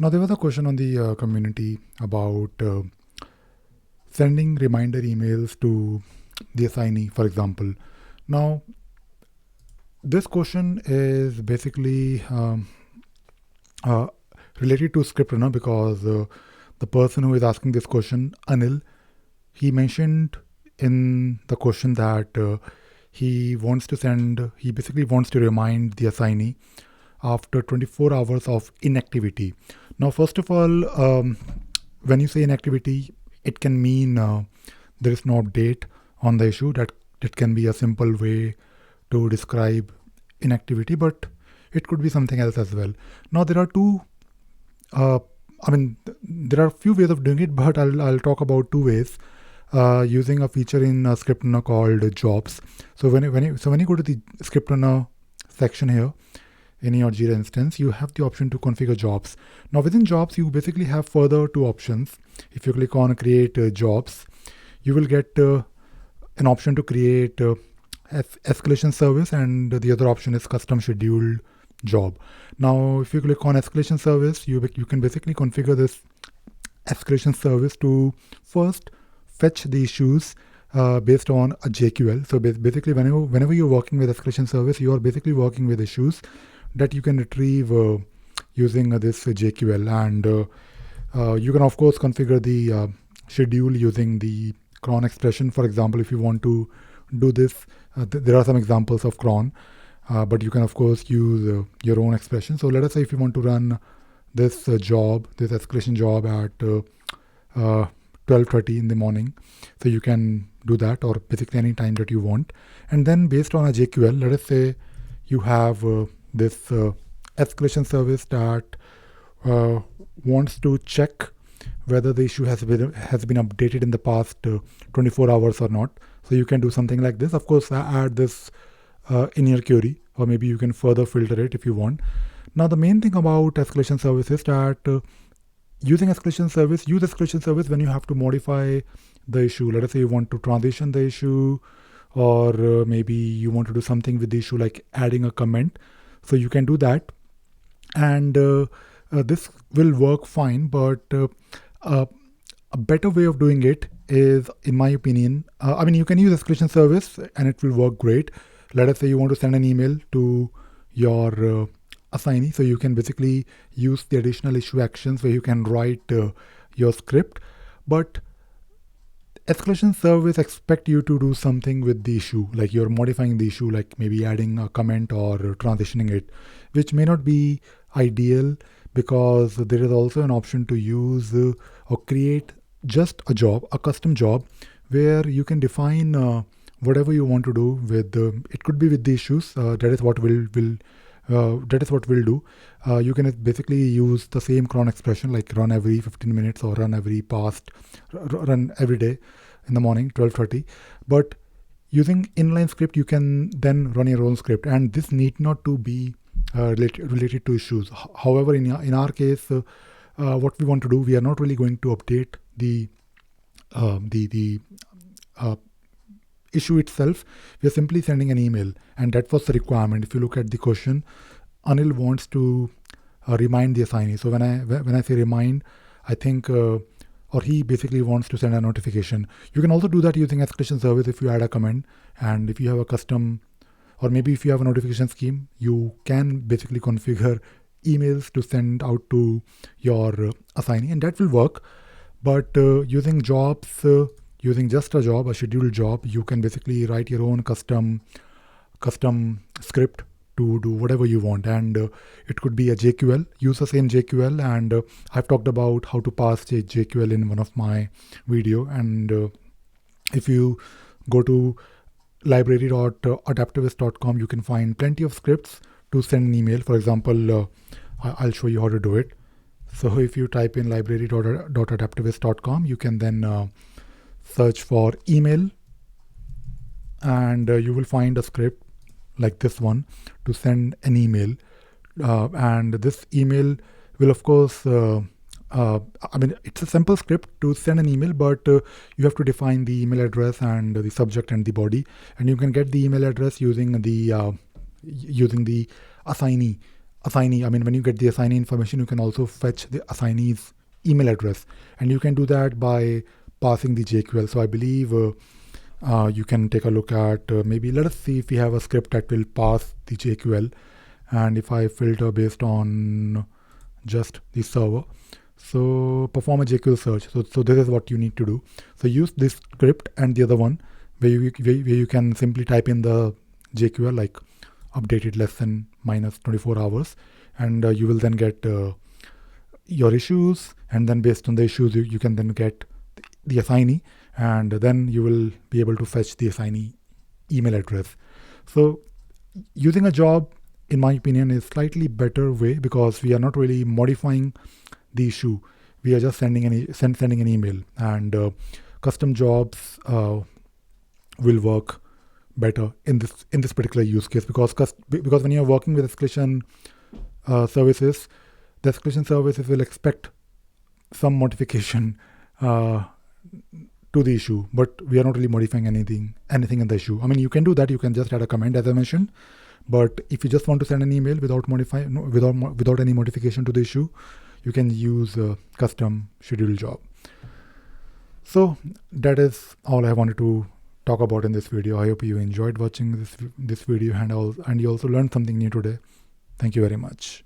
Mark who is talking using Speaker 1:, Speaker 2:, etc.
Speaker 1: Now, there was a question on the community about sending reminder emails to the assignee, for example. Now, this question is basically uh, related to ScriptRunner because the person who is asking this question, Anil, he mentioned in the question that he basically wants to remind the assignee after 24 hours of inactivity. Now, first of all, when you say inactivity, it can mean there is no update on the issue. That can be a simple way to describe inactivity, but it could be something else as well. Now, there are two. Uh, there are a few ways of doing it, but I'll talk about two ways. Using a feature in ScriptRunner called jobs. So when you go to the ScriptRunner section here in your Jira instance, you have the option to configure jobs. Now within jobs, you basically have further two options. If you click on create jobs, you will get an option to create escalation service, and the other option is custom scheduled job. Now if you click on escalation service, you can basically configure this escalation service to first fetch the issues based on a JQL. So basically, whenever you're working with escalation service, you are basically working with issues that you can retrieve using this JQL, and you can of course configure the schedule using the cron expression. For example, if you want to do this, there are some examples of cron, but you can of course use your own expression. So let us say if you want to run this this escalation job at 12:30 in the morning, so you can do that, or basically any time that you want. And then based on a JQL, let us say you have this escalation service that wants to check whether the issue has been updated in the past 24 hours or not. So you can do something like this. Of course, add this in your query, or maybe you can further filter it if you want. Now, the main thing about escalation service is that use escalation service when you have to modify the issue. Let us say you want to transition the issue, or maybe you want to do something with the issue like adding a comment. So you can do that, and this will work fine. But a better way of doing it is, in my opinion, you can use escalation service and it will work great. Let us say you want to send an email to your assignee, so you can basically use the additional issue actions where you can write your script, but escalation service expect you to do something with the issue, like you're modifying the issue, like maybe adding a comment or transitioning it, which may not be ideal, because there is also an option to use or create just a custom job, where you can define whatever you want to do with it could be with the issues. That is what we'll do. You can basically use the same cron expression, like run every 15 minutes or run run every day in the morning, 12:30. But using inline script, you can then run your own script, and this need not to be related to issues. However, in our case, what we want to do, we are not really going to update the issue itself. We are simply sending an email, and that was the requirement. If you look at the question, Anil wants to remind the assignee. So when I say remind, I think or he basically wants to send a notification. You can also do that using escalation service if you add a comment, and if you have a custom, or maybe if you have a notification scheme, you can basically configure emails to send out to your assignee, and that will work. But using jobs, using just a scheduled job, you can basically write your own custom script to do whatever you want, and it could be a JQL. Use the same JQL, and I've talked about how to pass JQL in one of my video. And if you go to library.adaptivist.com, you can find plenty of scripts to send an email. For example, I'll show you how to do it. So if you type in library.adaptivist.com, you can then search for email, and you will find a script like this one to send an email. And this email will of course, it's a simple script to send an email, but you have to define the email address and the subject and the body, and you can get the email address using the assignee assignee, I mean, when you get the assignee information, you can also fetch the assignee's email address, and you can do that by passing the JQL. So I believe you can take a look at maybe let us see if we have a script that will pass the JQL, and if I filter based on just the server, so perform a JQL search. So this is what you need to do. So use this script and the other one where you can simply type in the JQL like updated less than minus 24 hours, and you will then get your issues, and then based on the issues you can then get the assignee, and then you will be able to fetch the assignee email address. So using a job, in my opinion, is slightly better way, because we are not really modifying the issue. We are just sending an email, and custom jobs will work better in this particular use case, because when you are working with escalation services, the escalation services will expect some modification to the issue, but we are not really modifying anything in the issue. I mean, you can do that. You can just add a comment, as I mentioned. But if you just want to send an email without any modification to the issue, you can use a custom schedule job. So that is all I wanted to talk about in this video. I hope you enjoyed watching this video, and you also learned something new today. Thank you very much.